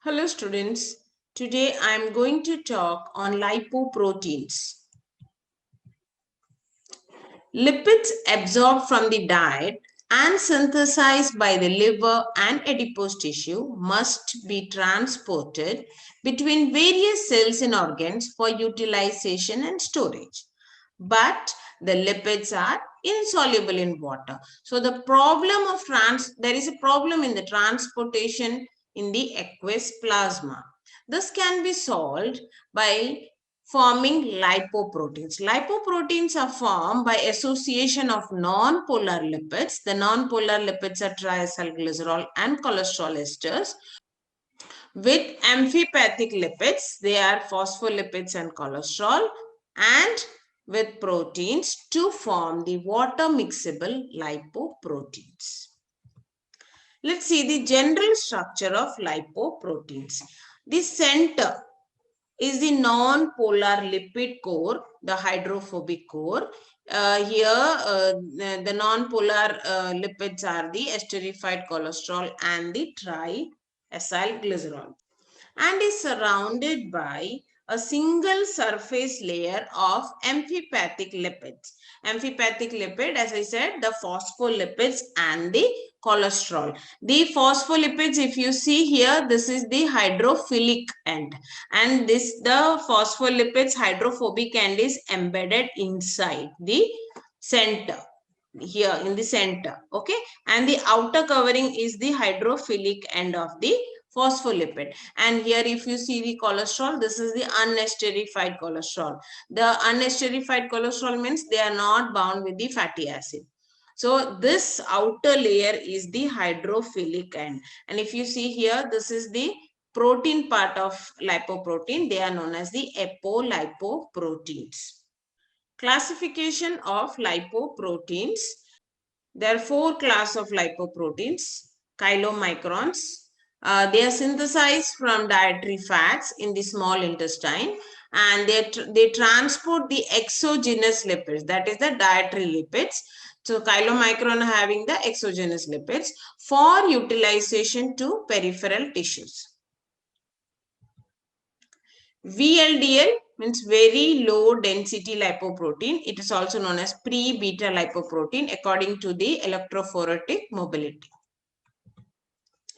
Hello students, today I am going to talk on lipoproteins. Lipids absorbed from the diet and synthesized by the liver and adipose tissue must be transported between various cells and organs for utilization and storage. But the lipids are insoluble in water. So there is a problem in the transportation in the aqueous plasma. This can be solved by forming lipoproteins. Lipoproteins are formed by association of non-polar lipids. The non-polar lipids are triacylglycerol and cholesterol esters with amphipathic lipids. They are phospholipids and cholesterol, and with proteins to form the water mixable lipoproteins. Let's see the general structure of lipoproteins. The center is the non-polar lipid core, the hydrophobic core. The non-polar lipids are the esterified cholesterol and the triacylglycerol, and is surrounded by a single surface layer of amphipathic lipids. Amphipathic lipid, as I said, the phospholipids and the cholesterol. The phospholipids, if you see here, this is the hydrophilic end, and the phospholipids hydrophobic end is embedded inside the center, here in the center, okay, and the outer covering is the hydrophilic end of the phospholipid. And here if you see the cholesterol, this is the unesterified cholesterol. The unesterified cholesterol means they are not bound with the fatty acid. So this outer layer is the hydrophilic end, and if you see here, this is the protein part of lipoprotein. They are known as the apolipoproteins. Classification of lipoproteins. There are four classes of lipoproteins. Chylomicrons. They are synthesized from dietary fats in the small intestine, and they transport the exogenous lipids, that is the dietary lipids. So chylomicron having the exogenous lipids for utilization to peripheral tissues. VLDL means very low density lipoprotein. It is also known as pre-beta lipoprotein according to the electrophoretic mobility.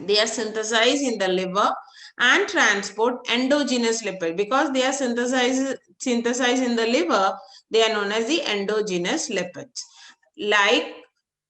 They are synthesized in the liver and transport endogenous lipid. Because they are synthesized in the liver, they are known as the endogenous lipids. Like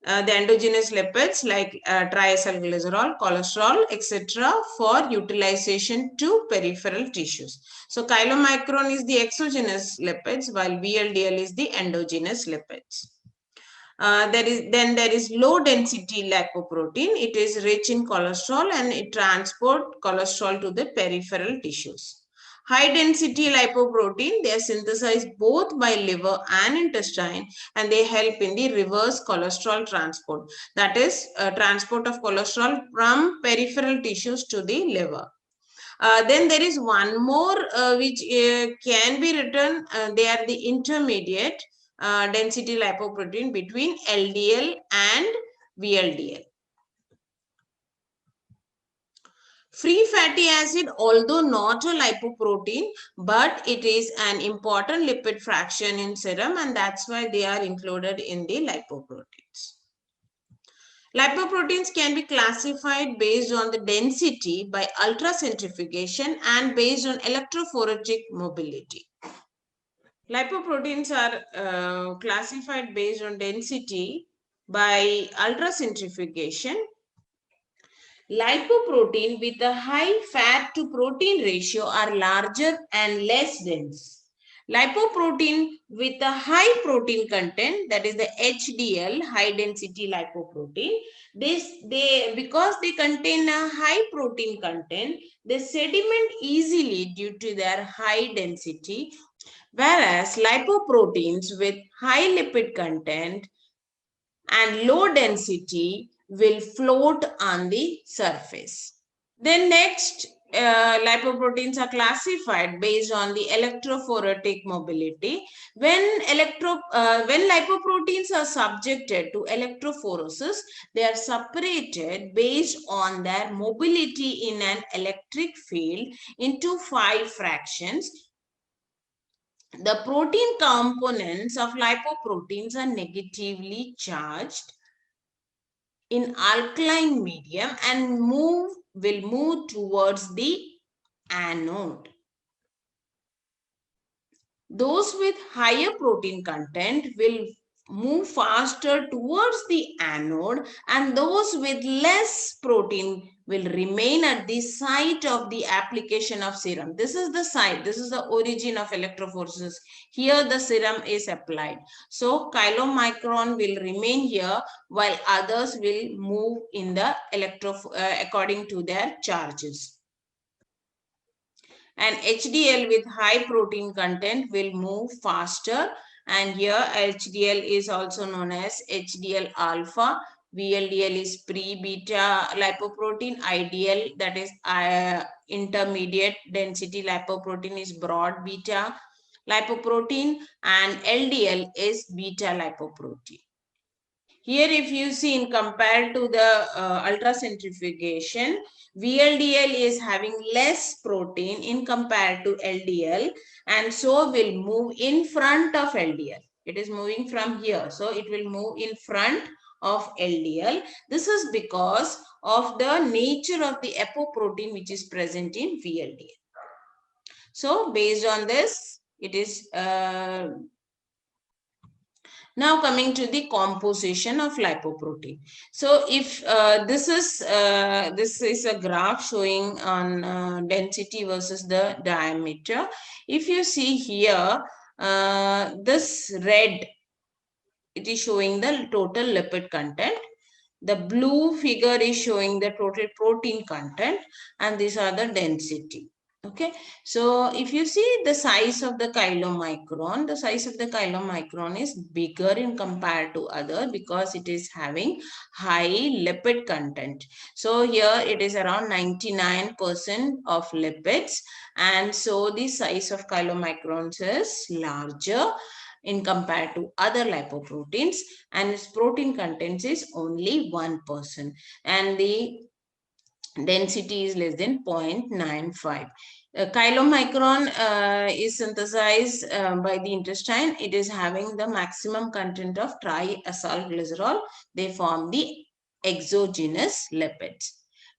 the endogenous lipids like triacylglycerol, cholesterol, etc. for utilization to peripheral tissues. So chylomicron is the exogenous lipids while VLDL is the endogenous lipids. There is low density lipoprotein. It is rich in cholesterol and it transports cholesterol to the peripheral tissues. High density lipoprotein, they are synthesized both by liver and intestine, and they help in the reverse cholesterol transport. That is transport of cholesterol from peripheral tissues to the liver. Then there is one more which can be written. They are the intermediate density lipoprotein between LDL and VLDL. Free fatty acid, although not a lipoprotein, but it is an important lipid fraction in serum, and that's why they are included in the lipoproteins. Lipoproteins can be classified based on the density by ultracentrifugation and based on electrophoretic mobility. Lipoproteins are classified based on density by ultracentrifugation. Lipoprotein with a high fat to protein ratio are larger and less dense. Lipoprotein with a high protein content, that is the HDL, high density lipoprotein, because they contain a high protein content, they sediment easily due to their high density, whereas lipoproteins with high lipid content and low density will float on the surface. Then next, lipoproteins are classified based on the electrophoretic mobility. When lipoproteins are subjected to electrophoresis, they are separated based on their mobility in an electric field into 5 fractions. The protein components of lipoproteins are negatively charged in alkaline medium and will move towards the anode. Those with higher protein content will move faster towards the anode, and those with less protein will remain at the site of the application of serum. This is the site, this is the origin of electrophoresis. Here the serum is applied. So chylomicron will remain here while others will move in the according to their charges. And HDL with high protein content will move faster, and here HDL is also known as HDL alpha. VLDL is pre-beta lipoprotein. IDL, that is intermediate density lipoprotein, is broad beta lipoprotein, and LDL is beta lipoprotein. Here, if you see in compared to the ultracentrifugation, VLDL is having less protein in compared to LDL, and so will move in front of LDL. It is moving from here, so it will move in front of LDL. This is because of the nature of the apoprotein which is present in VLDL. So based on this, it is now coming to the composition of lipoprotein. So if this is a graph showing on density versus the diameter. If you see here, this red, it is showing the total lipid content. The blue figure is showing the total protein content, and these are the density. Okay, so if you see the size of the chylomicron, the size of the chylomicron is bigger in compared to other because it is having high lipid content. So here it is around 99% of lipids, and so the size of chylomicrons is larger in compared to other lipoproteins, and its protein content is only 1%, and the density is less than 0.95. Chylomicron is synthesized by the intestine. It is having the maximum content of triacylglycerol. They form the exogenous lipids.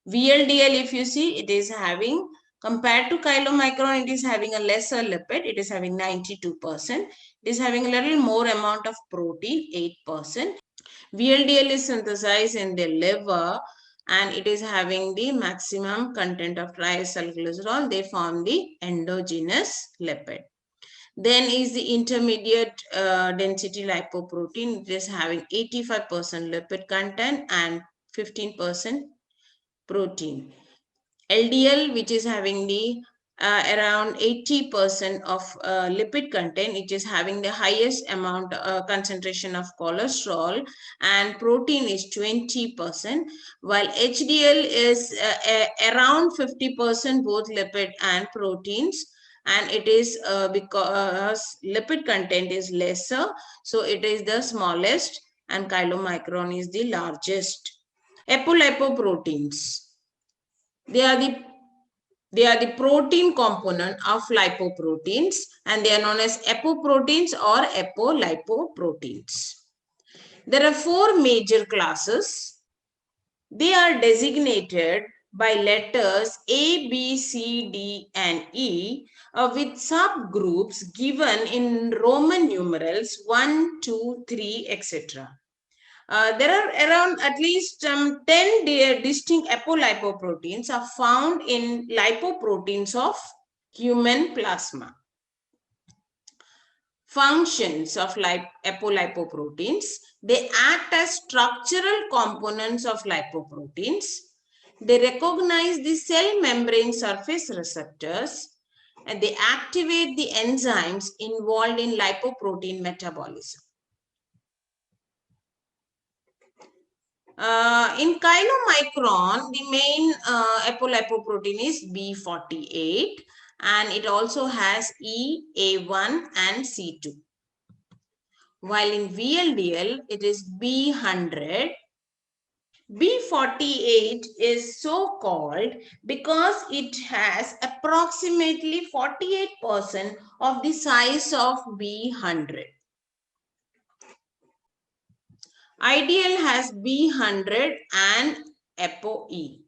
VLDL, if you see, it is having, compared to chylomicron, it is having a lesser lipid. It is having 92%. It is having a little more amount of protein, 8%. VLDL is synthesized in the liver, and it is having the maximum content of triacylglycerol. They form the endogenous lipid. Then is the intermediate density lipoprotein. It is having 85% lipid content and 15% protein. LDL, which is having the around 80% of lipid content, it is having the highest amount concentration of cholesterol, and protein is 20%, while HDL is around 50% both lipid and proteins, and it is because lipid content is lesser, so it is the smallest, and chylomicron is the largest. Apolipoproteins. They are the protein component of lipoproteins, and they are known as apoproteins or apolipoproteins. There are 4 major classes. They are designated by letters A, B, C, D, and E with subgroups given in Roman numerals 1, 2, 3, etc. There are around at least 10 distinct apolipoproteins are found in lipoproteins of human plasma. Functions of apolipoproteins. They act as structural components of lipoproteins. They recognize the cell membrane surface receptors, and they activate the enzymes involved in lipoprotein metabolism. In chylomicron, the main apolipoprotein is B48 and it also has E, A1 and C2. While in VLDL, it is B100. B48 is so called because it has approximately 48% of the size of B100. IDL has B100 and ApoE,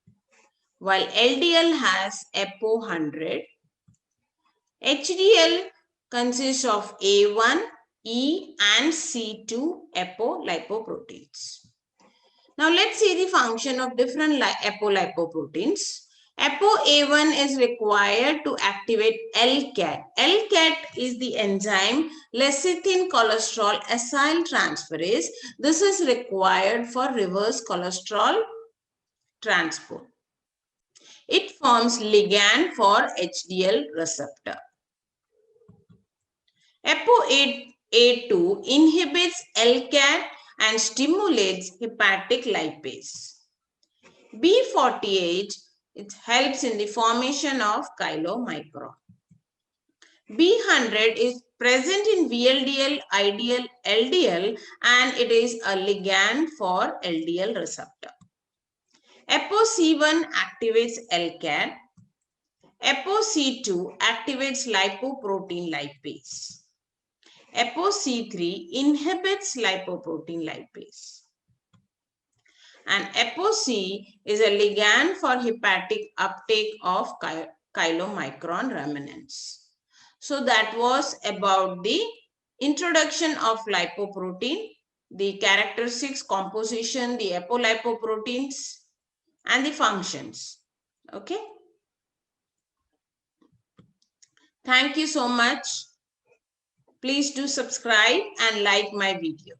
while LDL has ApoE100. HDL consists of A1, E and C2 apolipoproteins. Now let's see the function of different apolipoproteins. ApoA1 is required to activate LCAT. LCAT is the enzyme lecithin cholesterol acyl transferase. This is required for reverse cholesterol transport. It forms ligand for HDL receptor. ApoA2 inhibits LCAT and stimulates hepatic lipase. B48, it helps in the formation of chylomicron. B100 is present in VLDL, IDL, LDL and it is a ligand for LDL receptor. ApoC1 activates LCAT. ApoC2 activates lipoprotein lipase. ApoC3 inhibits lipoprotein lipase. And ApoC is a ligand for hepatic uptake of chylomicron remnants. So that was about the introduction of lipoprotein, the characteristics, composition, the apolipoproteins, and the functions. Okay. Thank you so much. Please do subscribe and like my video.